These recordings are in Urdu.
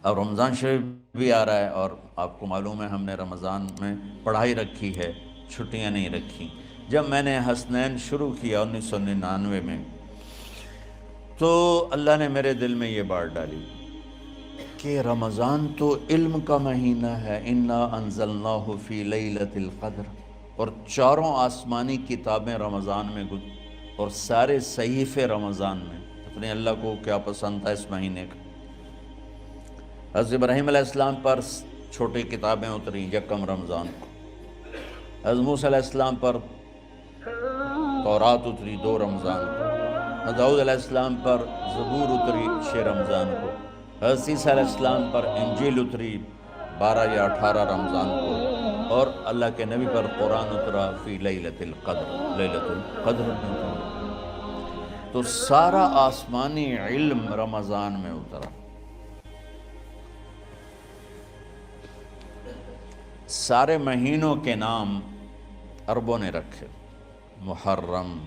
اب رمضان شریف بھی آ رہا ہے، اور آپ کو معلوم ہے ہم نے رمضان میں پڑھائی رکھی ہے، چھٹیاں نہیں رکھی۔ جب میں نے حسنین شروع کیا 1999 میں، تو اللہ نے میرے دل میں یہ بات ڈالی کہ رمضان تو علم کا مہینہ ہے، انا انزلناہ فی لیلۃ القدر، اور چاروں آسمانی کتابیں رمضان میں اور سارے صحیفے رمضان میں۔ اپنے اللہ کو کیا پسند تھا اس مہینے کا۔ حضرت ابراہیم علیہ السلام پر چھوٹی کتابیں اتری یکم رمضان کو، حضرت موسیٰ علیہ السلام پر تورات اتری 2 رمضان کو، حضرت داؤد علیہ السلام پر زبور اتری 6 رمضان کو، حضرت عیسیٰ علیہ السلام پر انجیل اتری 12 یا 18 رمضان کو، اور اللہ کے نبی پر قرآن اترا فی لیلۃ القدر، لیلۃ القدر میں اترا۔ تو سارا آسمانی علم رمضان میں اترا۔ سارے مہینوں کے نام عربوں نے رکھے، محرم،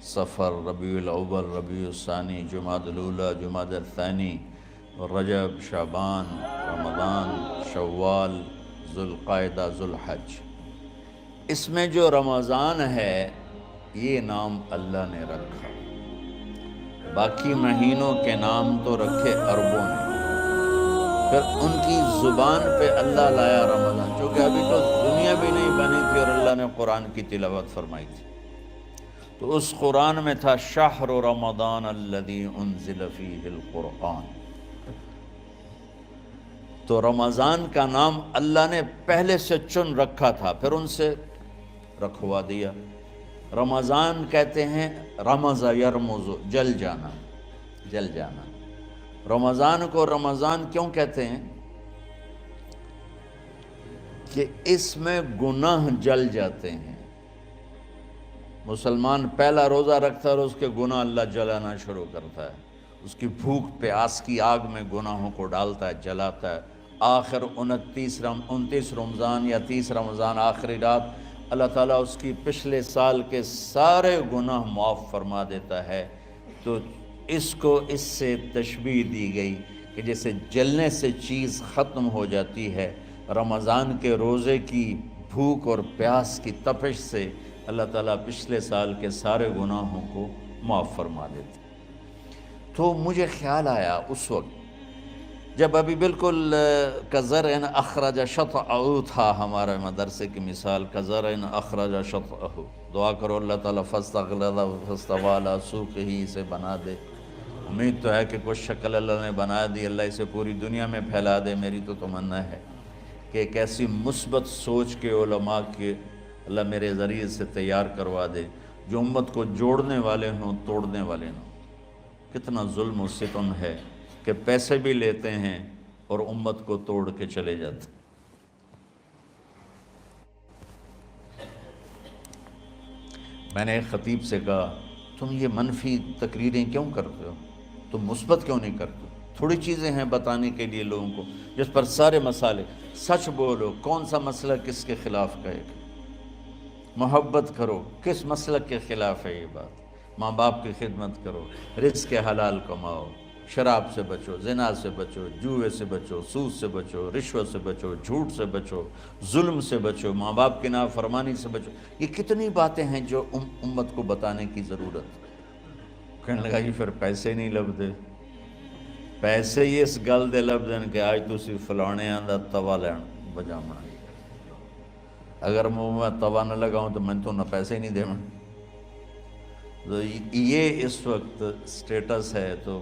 صفر، ربیع الاول، ربیع الثانی، جمادی الاولیٰ، جمادی الثانی، رجب، شعبان، رمضان، شوال، ذوالقعدہ، ذوالحج۔ اس میں جو رمضان ہے یہ نام اللہ نے رکھا، باقی مہینوں کے نام تو رکھے عربوں نے۔ پھر ان کی زبان پہ اللہ لایا رمضان، چونکہ ابھی تو دنیا بھی نہیں بنی تھی اور اللہ نے قرآن کی تلاوت فرمائی تھی، تو اس قرآن میں تھا شہر رمضان الذی انزل فیہ القرآن۔ تو رمضان کا نام اللہ نے پہلے سے چن رکھا تھا، پھر ان سے رکھوا دیا۔ رمضان کہتے ہیں رمض یرمز، جل جانا، جل جانا۔ رمضان کو رمضان کیوں کہتے ہیں؟ کہ اس میں گناہ جل جاتے ہیں۔ مسلمان پہلا روزہ رکھتا ہے اور اس کے گناہ اللہ جلانا شروع کرتا ہے، اس کی بھوک پیاس کی آگ میں گناہوں کو ڈالتا ہے، جلاتا ہے۔ آخر 29 رمضان یا 30 رمضان آخری رات اللہ تعالیٰ اس کی پچھلے سال کے سارے گناہ معاف فرما دیتا ہے۔ تو اس کو اس سے تشبیہ دی گئی کہ جیسے جلنے سے چیز ختم ہو جاتی ہے، رمضان کے روزے کی بھوک اور پیاس کی تپش سے اللہ تعالیٰ پچھلے سال کے سارے گناہوں کو معاف فرما دیتے۔ تو مجھے خیال آیا اس وقت جب ابھی بالکل کزرع اخرج شطأہ تھا، ہمارے مدرسے کی مثال کزرع اخرج شطأہ، دعا کرو اللہ تعالیٰ فاستغلظ فاستوی علی سوقہ، اسے بنا دے۔ امید تو ہے کہ کچھ شکل اللہ نے بنا دی، اللہ اسے پوری دنیا میں پھیلا دے۔ میری تو تمنا ہے کہ ایک ایسی مثبت سوچ کے علماء کے اللہ میرے ذریعے سے تیار کروا دے جو امت کو جوڑنے والے ہوں، توڑنے والے ہوں۔ کتنا ظلم و ستم ہے کہ پیسے بھی لیتے ہیں اور امت کو توڑ کے چلے جاتے۔ میں نے ایک خطیب سے کہا تم یہ منفی تقریریں کیوں کرتے ہو، تم مثبت کیوں نہیں کرتے؟ تھوڑی چیزیں ہیں بتانے کے لیے لوگوں کو جس پر سارے مسئلے، سچ بولو، کون سا مسئلہ کس کے خلاف کہے گا، محبت کرو، کس مسلک کے خلاف ہے یہ بات، ماں باپ کی خدمت کرو، رزق حلال کماؤ، شراب سے بچو، زنا سے بچو، جوئے سے بچو، سود سے بچو، رشوت سے بچو، جھوٹ سے بچو، ظلم سے بچو، ماں باپ کی نافرمانی سے بچو۔ یہ کتنی باتیں ہیں جو امت کو بتانے کی ضرورت۔ کہنے لگا یہ پھر پیسے نہیں لبدے، پیسے ہی اس گل دے لبدن کہ آج تسی فلانے آندہ توا لین بجامنا، اگر میں توا نہ لگاؤں تو میں تو نہ پیسے نہیں دے میں۔ تو یہ اس وقت سٹیٹس ہے، تو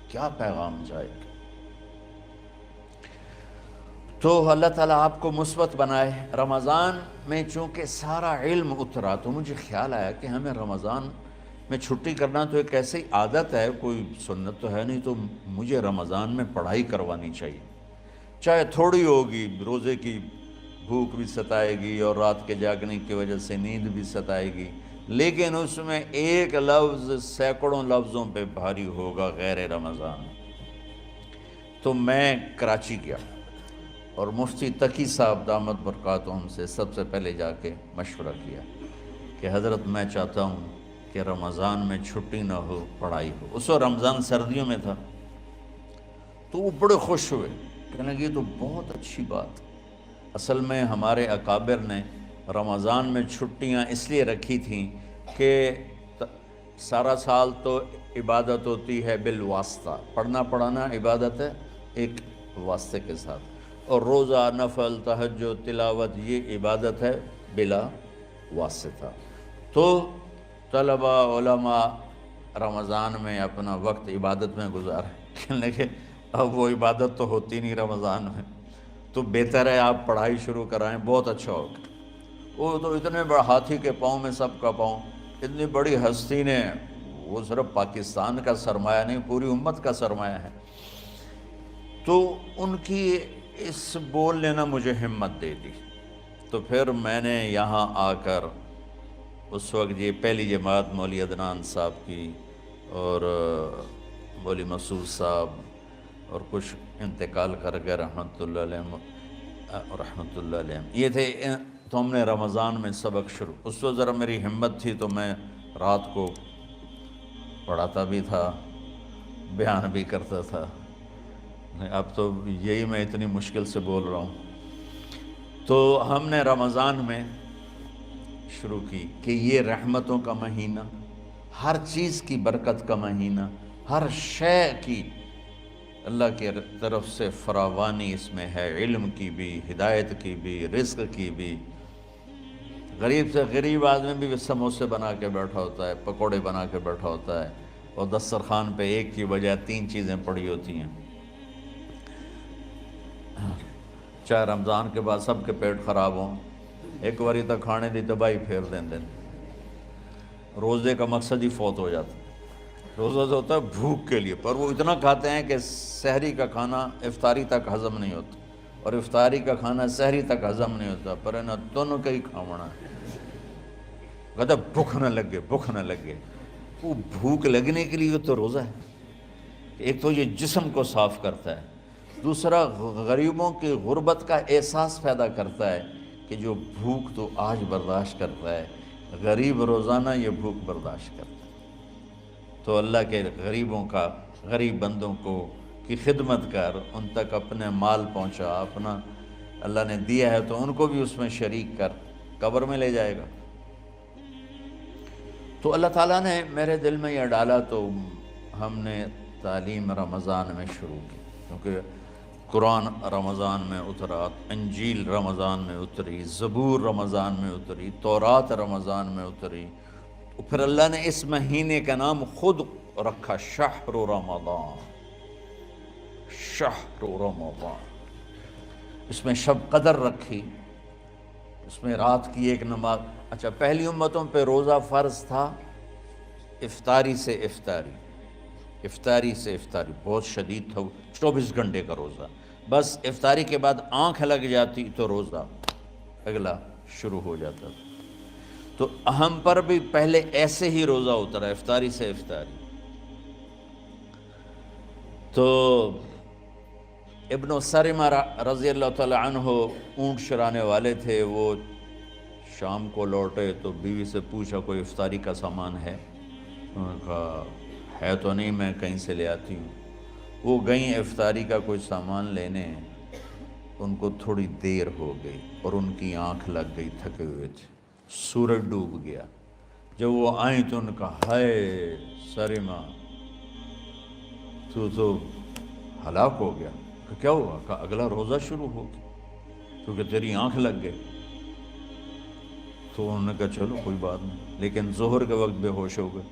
کیا پیغام جائے گا؟ تو اللہ تعالیٰ آپ کو مثبت بنائے۔ رمضان میں چونکہ سارا علم اترا تو مجھے خیال آیا کہ ہمیں رمضان میں چھٹی کرنا تو ایک ایسی عادت ہے، کوئی سنت تو ہے نہیں، تو مجھے رمضان میں پڑھائی کروانی چاہیے، چاہے تھوڑی ہوگی، روزے کی بھوک بھی ستائے گی اور رات کے جاگنے کی وجہ سے نیند بھی ستائے گی، لیکن اس میں ایک لفظ سینکڑوں لفظوں پہ بھاری ہوگا غیر رمضان۔ تو میں کراچی گیا اور مفتی تقی صاحب دامت برکاتہم سے سب سے پہلے جا کے مشورہ کیا کہ حضرت میں چاہتا ہوں کہ رمضان میں چھٹی نہ ہو، پڑھائی ہو۔ اس وقت رمضان سردیوں میں تھا، تو وہ بڑے خوش ہوئے، کہنے لگے یہ تو بہت اچھی بات۔ اصل میں ہمارے اکابر نے رمضان میں چھٹیاں اس لیے رکھی تھیں کہ سارا سال تو عبادت ہوتی ہے بالواسطہ، پڑھنا پڑھانا عبادت ہے ایک واسطے کے ساتھ، اور روزہ، نفل، تہجد، تلاوت یہ عبادت ہے بلا واسطہ۔ تو طلبہ علماء رمضان میں اپنا وقت عبادت میں گزاریں، کہنے لگے اب وہ عبادت تو ہوتی نہیں رمضان میں، تو بہتر ہے آپ پڑھائی شروع کرائیں، بہت اچھا ہوگا۔ وہ تو اتنے بڑے ہاتھی کے پاؤں میں سب کا پاؤں، اتنی بڑی ہستی نے، وہ صرف پاکستان کا سرمایہ نہیں پوری امت کا سرمایہ ہے، تو ان کی اس بولنے نے مجھے ہمت دے دی۔ تو پھر میں نے یہاں آ کر اس وقت یہ پہلی جماعت مولوی عدنان صاحب کی اور مولوی مسعود صاحب اور کچھ انتقال کر گئے رحمۃ اللہ علیہ، یہ تھے، تو ہم نے رمضان میں سبق شروع، اس وقت ذرا میری ہمت تھی تو میں رات کو پڑھاتا بھی تھا، بیان بھی کرتا تھا، اب تو یہی میں اتنی مشکل سے بول رہا ہوں۔ تو ہم نے رمضان میں شروع کی کہ یہ رحمتوں کا مہینہ، ہر چیز کی برکت کا مہینہ، ہر شے کی اللہ کی طرف سے فراوانی اس میں ہے، علم کی بھی، ہدایت کی بھی، رزق کی بھی۔ غریب سے غریب آدمی بھی سموسے بنا کے بیٹھا ہوتا ہے، پکوڑے بنا کے بیٹھا ہوتا ہے، اور دسترخوان پہ ایک کی بجائے 3 چیزیں پڑی ہوتی ہیں، چاہے رمضان کے بعد سب کے پیٹ خراب ہوں، ایک واری تک کھانے دی تباہی پھیر دیں۔ روزے کا مقصد ہی فوت ہو جاتا ہے۔ روزہ تو ہوتا ہے بھوک کے لیے، پر وہ اتنا کھاتے ہیں کہ سحری کا کھانا افطاری تک ہضم نہیں ہوتا، اور افطاری کا کھانا سحری تک ہضم نہیں ہوتا، پر انہیں دونوں کا ہی کھانا ہے۔ کہتا بھوک نہ لگے، بھوک نہ لگے، وہ بھوک لگنے کے لیے تو روزہ ہے۔ ایک تو یہ جسم کو صاف کرتا ہے، دوسرا غریبوں کی غربت کا احساس پیدا کرتا ہے کہ جو بھوک تو آج برداشت کرتا ہے، غریب روزانہ یہ بھوک برداشت کرتا ہے۔ تو اللہ کے غریب بندوں کی خدمت کر، ان تک اپنے مال پہنچا، اپنا اللہ نے دیا ہے تو ان کو بھی اس میں شریک کر، قبر میں لے جائے گا۔ تو اللہ تعالیٰ نے میرے دل میں یہ ڈالا، تو ہم نے تعلیم رمضان میں شروع کی، کیونکہ قرآن رمضان میں اترا، انجیل رمضان میں اتری، زبور رمضان میں اتری، تورات رمضان میں اتری۔ پھر اللہ نے اس مہینے کا نام خود رکھا شہر رمضان، شہر رمضان۔ اس میں شب قدر رکھی، اس میں رات کی ایک نماز۔ اچھا، پہلی امتوں پہ روزہ فرض تھا افطاری سے افطاری، افطاری سے افطاری، بہت شدید تھا، 24 گھنٹے کا روزہ، بس افطاری کے بعد آنکھ لگ جاتی تو روزہ اگلا شروع ہو جاتا تھا۔ تو ہم پر بھی پہلے ایسے ہی روزہ اترا، افطاری سے افطاری۔ تو ابن سرمہ رضی اللہ تعالی عنہ اونٹ چرانے والے تھے، وہ شام کو لوٹے تو بیوی سے پوچھا کوئی افطاری کا سامان ہے؟ انہوں نے کہا ہے تو نہیں، میں کہیں سے لے آتی ہوں۔ وہ گئیں افطاری کا کوئی سامان لینے، ان کو تھوڑی دیر ہو گئی اور ان کی آنکھ لگ گئی، تھکے ہوئے تھے، سورج ڈوب گیا۔ جب وہ آئیں تو ان کا ہائے سرمہ تو ہلاک ہو گیا۔ کہ کیا ہوا؟ کہ اگلا روزہ شروع ہو گیا کیونکہ تیری آنکھ لگ گئی۔ تو انہوں نے کہا چلو کوئی بات نہیں، لیکن ظہر کے وقت بے ہوش ہو گئے۔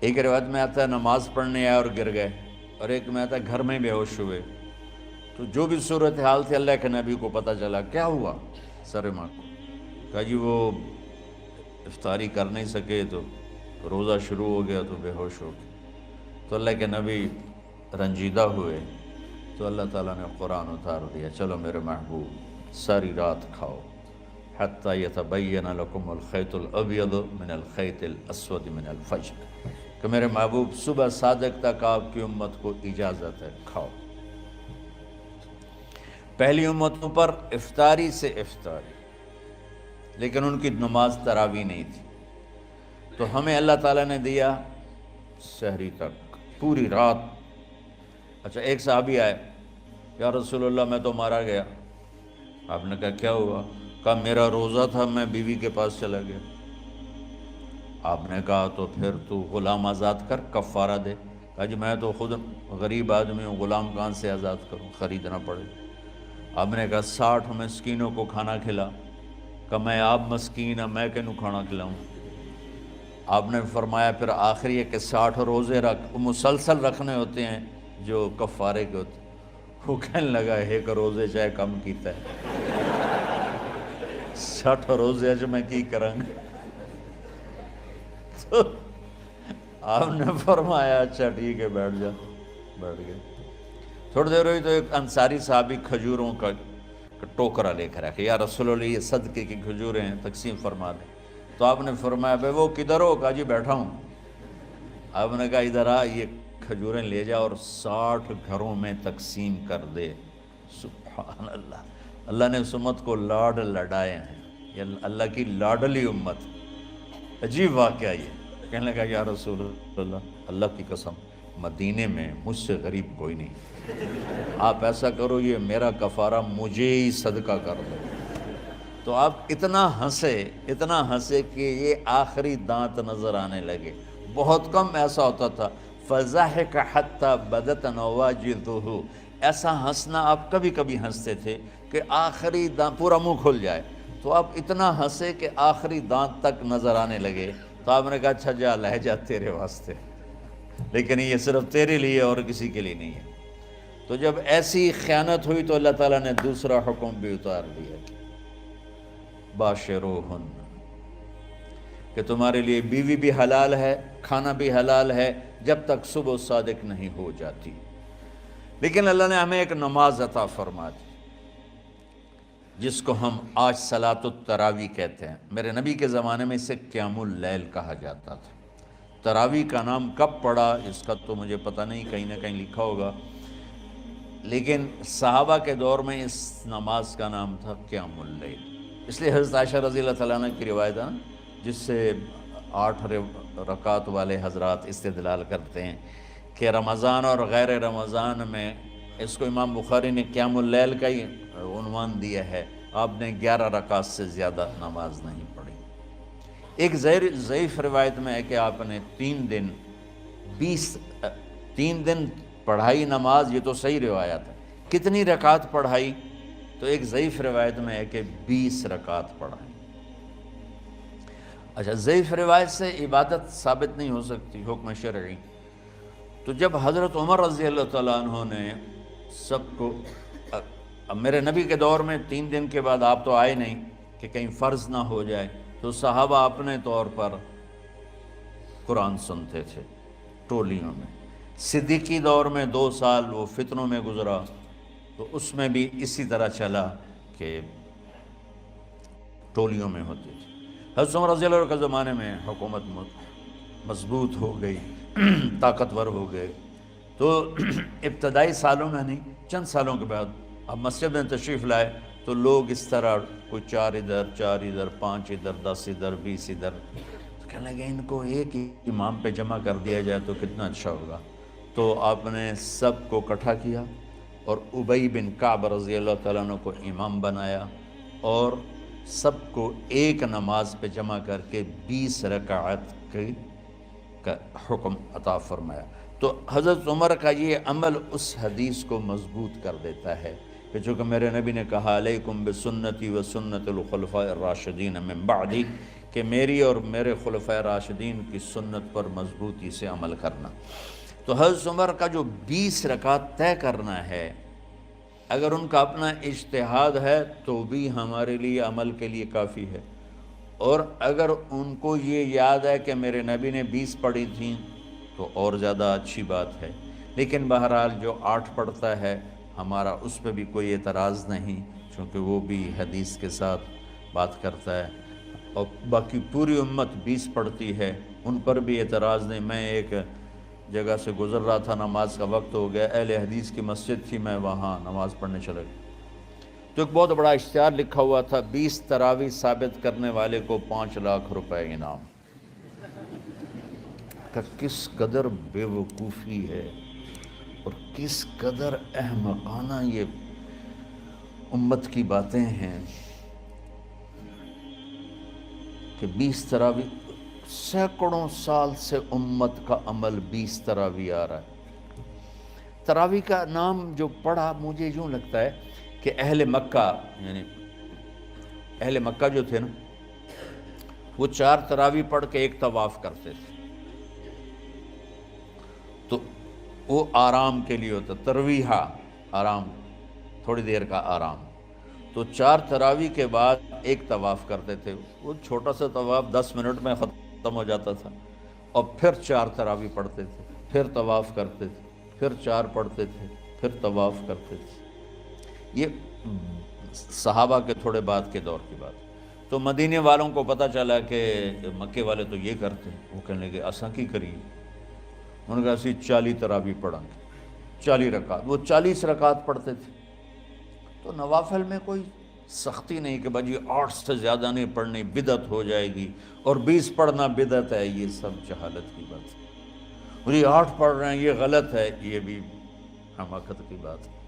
ایک روایت میں آتا ہے نماز پڑھنے آئے اور گر گئے، اور ایک میں آتا ہے گھر میں بے ہوش ہوئے۔ تو جو بھی صورتحال تھی اللہ کے نبی کو پتہ چلا۔ کیا ہوا سرمہ کو؟ کہا جی وہ افطاری کر نہیں سکے تو روزہ شروع ہو گیا تو بے ہوش ہو گئے۔ تو اللہ کے نبی رنجیدہ ہوئے، تو اللہ تعالیٰ نے قرآن اتار دیا، چلو میرے محبوب ساری رات کھاؤ، حتیٰ یتبین لکم الخیط الابیض من الخیط الاسود من الفجر، کہ میرے محبوب صبح صادق تک آپ کی امت کو اجازت ہے، کھاؤ۔ پہلی امتوں پر افطاری سے افطاری، لیکن ان کی نماز تراویح نہیں تھی، تو ہمیں اللہ تعالیٰ نے دیا سحری تک، پوری رات۔ اچھا ایک صحابی آئے، یا رسول اللہ میں تو مارا گیا۔ آپ نے کہا کیا ہوا؟ کہا میرا روزہ تھا، میں بیوی کے پاس چلا گیا۔ آپ نے کہا تو پھر تو غلام آزاد کر، کفارہ دے۔ کہا جی میں تو خود غریب آدمی ہوں، غلام کہاں سے آزاد کروں، خریدنا پڑے۔ آپ نے کہا 60 مسکینوں کو کھانا کھلا۔ کہ میں آپ مسکین ہوں، میں کنوں کھانا کھلاؤں؟ آپ نے فرمایا پھر آخری ہے کہ 60 روزے رکھ، مسلسل رکھنے ہوتے ہیں جو کفارے کے ہوتے ہیں۔ وہ کہنے لگا ایک روزے چاہے کم کیتا ہے، 60 روزے اچھ میں کی کروں گا؟ تو آپ نے فرمایا اچھا ٹھیک ہے بیٹھ جا۔ بیٹھ گئے۔ تھوڑی دیر ہوئی تو ایک انصاری صحابی کھجوروں کا ٹوکرا لے کر آیا، یا رسول اللہ یہ صدقے کی کھجوریں ہیں، تقسیم فرما دیں۔ تو آپ نے فرمایا بھائی وہ کدھر ہو؟ کہا جی بیٹھا ہوں۔ آپ نے کہا ادھر آ، یہ کھجوریں لے جا اور 60 گھروں میں تقسیم کر دے۔ سبحان اللہ، اللہ نے اس امت کو لاڈ لڈائے ہیں، یہ اللہ کی لاڈلی امت۔ عجیب واقعہ یہ، کہنے لگا یا رسول اللہ کی قسم مدینے میں مجھ سے غریب کوئی نہیں، آپ ایسا کرو یہ میرا کفارہ مجھے ہی صدقہ کر دو۔ تو آپ اتنا ہنسے کہ یہ آخری دانت نظر آنے لگے۔ بہت کم ایسا ہوتا تھا، فَضَحِكَ حَتَّى بَدَتْ نَوَاجِذُهُ، ایسا ہنسنا آپ کبھی کبھی ہنستے تھے کہ آخری دانت پورا منہ کھل جائے۔ تو آپ اتنا ہنسے کہ آخری دانت تک نظر آنے لگے۔ تو آپ نے کہا اچھا جا لے جا تیرے واسطے، لیکن یہ صرف تیرے لیے اور کسی کے لیے نہیں ہے۔ تو جب ایسی خیانت ہوئی تو اللہ تعالیٰ نے دوسرا حکم بھی اتار دیا، باشروہن، کہ تمہارے لیے بیوی بھی حلال ہے، کھانا بھی حلال ہے جب تک صبح صادق نہیں ہو جاتی۔ لیکن اللہ نے ہمیں ایک نماز عطا فرما دی جس کو ہم آج صلاۃ التراویح کہتے ہیں۔ میرے نبی کے زمانے میں اسے قیام اللیل کہا جاتا تھا۔ تراویح کا نام کب پڑا اس کا تو مجھے پتہ نہیں، کہیں نہ کہیں لکھا ہوگا، لیکن صحابہ کے دور میں اس نماز کا نام تھا قیام اللیل۔ اس لیے حضرت عائشہ رضی اللہ تعالیٰ عنہ کی روایت ہے جس سے 8 رکعت والے حضرات استدلال کرتے ہیں کہ رمضان اور غیر رمضان میں اس کو امام بخاری نے قیام اللیل کا ہی عنوان دیا ہے۔ آپ نے 11 رکعت سے زیادہ نماز نہیں پڑھی۔ ایک ضعیف روایت میں ہے کہ آپ نے 3 دن پڑھائی نماز، یہ تو صحیح روایت ہے۔ کتنی رکعت پڑھائی؟ تو ایک ضعیف روایت میں ہے کہ 20 رکعت پڑھائی۔ اچھا ضعیف روایت سے عبادت ثابت نہیں ہو سکتی، حکم شرعی۔ تو جب حضرت عمر رضی اللہ تعالیٰ عنہ نے سب کو، اب میرے نبی کے دور میں 3 دن کے بعد آپ تو آئے نہیں کہ کہیں فرض نہ ہو جائے، تو صحابہ اپنے طور پر قرآن سنتے تھے ٹولیوں میں۔ صدیقی دور میں 2 سال وہ فتنوں میں گزرا، تو اس میں بھی اسی طرح چلا کہ ٹولیوں میں ہوتے تھے۔ حضرت عمر رضی اللہ عنہ کے زمانے میں حکومت مضبوط ہو گئی، طاقتور ہو گئے، تو ابتدائی سالوں میں نہیں، چند سالوں کے بعد اب مسجد میں تشریف لائے تو لوگ اس طرح کوئی 4 ادھر 4 ادھر 5 ادھر 10 ادھر 20 ادھر، تو کہنے لگے ان کو ایک ہی امام پہ جمع کر دیا جائے تو کتنا اچھا ہوگا۔ تو آپ نے سب کو اکٹھا کیا اور ابی بن کعب رضی اللہ تعالیٰ عنہ کو امام بنایا اور سب کو ایک نماز پہ جمع کر کے 20 رکعت کا حکم عطا فرمایا۔ تو حضرت عمر کا یہ عمل اس حدیث کو مضبوط کر دیتا ہے کہ چونکہ میرے نبی نے کہا علیکم بسنتی و سنت الخلفاء الراشدین من بعدی، کہ میری اور میرے خلفاء راشدین کی سنت پر مضبوطی سے عمل کرنا۔ تو حضرت عمر کا جو 20 رکعت طے کرنا ہے، اگر ان کا اپنا اجتہاد ہے تو بھی ہمارے لیے عمل کے لیے کافی ہے، اور اگر ان کو یہ یاد ہے کہ میرے نبی نے 20 پڑھی تھیں تو اور زیادہ اچھی بات ہے۔ لیکن بہرحال جو 8 پڑھتا ہے ہمارا اس پہ بھی کوئی اعتراض نہیں، چونکہ وہ بھی حدیث کے ساتھ بات کرتا ہے، اور باقی پوری امت 20 پڑھتی ہے ان پر بھی اعتراض نہیں۔ میں ایک جگہ سے گزر رہا تھا، نماز کا وقت ہو گیا، اہل حدیث کی مسجد تھی، میں وہاں نماز پڑھنے چلا گیا تو ایک بہت بڑا اشتہار لکھا ہوا تھا، 20 تراویح ثابت کرنے والے کو 5 لاکھ روپے انعام۔ کہ کس قدر بے وقوفی ہے اور کس قدر احمقانہ یہ امت کی باتیں ہیں کہ 20 تراویح، سینکڑوں سال سے امت کا عمل 20 تراویح آ رہا ہے۔ تراویح کا نام جو پڑھا مجھے یوں لگتا ہے کہ اہل مکہ، یعنی اہل مکہ جو تھے نا، وہ 4 تراویح پڑھ کے ایک طواف کرتے تھے، تو وہ آرام کے لیے ہوتا، ترویحہ آرام، تھوڑی دیر کا آرام، تو 4 تراویح کے بعد ایک طواف کرتے تھے۔ وہ چھوٹا سا طواف 10 منٹ میں ختم ہو جاتا تھا، اور پھر 4 تراویح پڑھتے تھے، پھر طواف کرتے تھے، پھر 4 پڑھتے تھے، پھر طواف کرتے تھے۔ یہ صحابہ کے تھوڑے بعد کے دور کی بات۔ تو مدینے والوں کو پتہ چلا کہ مکے والے تو یہ کرتے ہیں، وہ کہنے لگے اساں کی کریے؟ انہوں نے کہا اسی 40 تراویح پڑھیں گے، 40 رکعت، وہ 40 رکعت پڑھتے تھے۔ تو نوافل میں کوئی سختی نہیں کہ بھائی 8 سے زیادہ نہیں پڑھنی، بدعت ہو جائے گی، اور 20 پڑھنا بدعت ہے، یہ سب جہالت کی بات ہے۔ اور یہ 8 پڑھ رہے ہیں یہ غلط ہے، یہ بھی حماقت کی بات ہے۔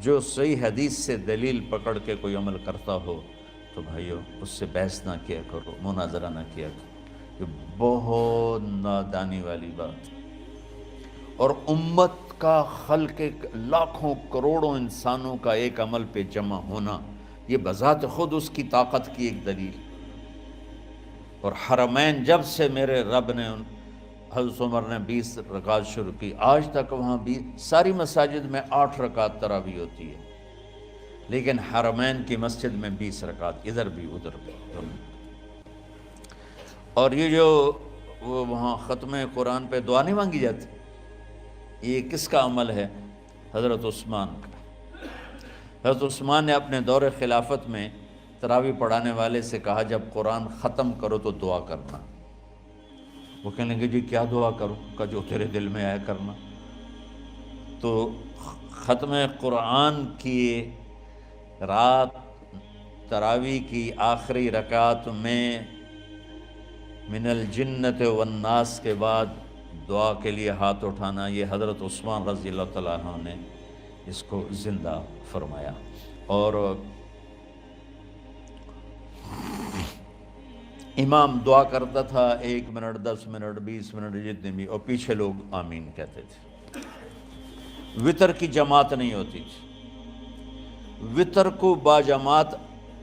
جو صحیح حدیث سے دلیل پکڑ کے کوئی عمل کرتا ہو تو بھائیو اس سے بحث نہ کیا کرو، مناظرہ نہ کیا کرو، یہ بہت نادانی والی بات ہے۔ اور امت کا خلق لاکھوں کروڑوں انسانوں کا ایک عمل پہ جمع ہونا، یہ بذات خود اس کی طاقت کی ایک دلیل۔ اور حرمین جب سے میرے رب نے، حضرت عمر نے 20 رکعت شروع کی، آج تک وہاں بھی ساری مساجد میں 8 رکعت تراویح ہوتی ہے، لیکن حرمین کی مسجد میں 20 رکعت، ادھر بھی ادھر بھی۔ اور یہ جو وہ وہاں ختم قرآن پہ دعا نہیں مانگی جاتی، یہ کس کا عمل ہے؟ حضرت عثمان کا۔ حضرت عثمان نے اپنے دور خلافت میں تراویح پڑھانے والے سے کہا جب قرآن ختم کرو تو دعا کرنا۔ وہ کہنے لگے جی کیا دعا کروں؟ کہ جو تیرے دل میں آیا کرنا۔ تو ختم قرآن کی رات تراویح کی آخری رکعت میں من الجنت والناس کے بعد دعا کے لیے ہاتھ اٹھانا، یہ حضرت عثمان رضی اللہ تعالیٰ عنہ نے اس کو زندہ فرمایا۔ اور امام دعا کرتا تھا 1 منٹ، 10 منٹ، 20 منٹ، جتنے بھی، اور پیچھے لوگ آمین کہتے تھے۔ وطر کی جماعت نہیں ہوتی تھی، وطر کو باجماعت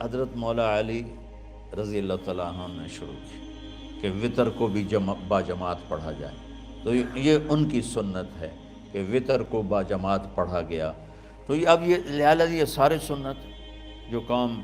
حضرت مولا علی رضی اللہ تعالیٰ عنہ نے شروع کی کہ وطر کو بھی باجماعت پڑھا جائے۔ تو یہ ان کی سنت ہے کہ وطر کو باجماعت پڑھا گیا۔ تو اب یہ لہٰذا یہ سارے سنت جو کام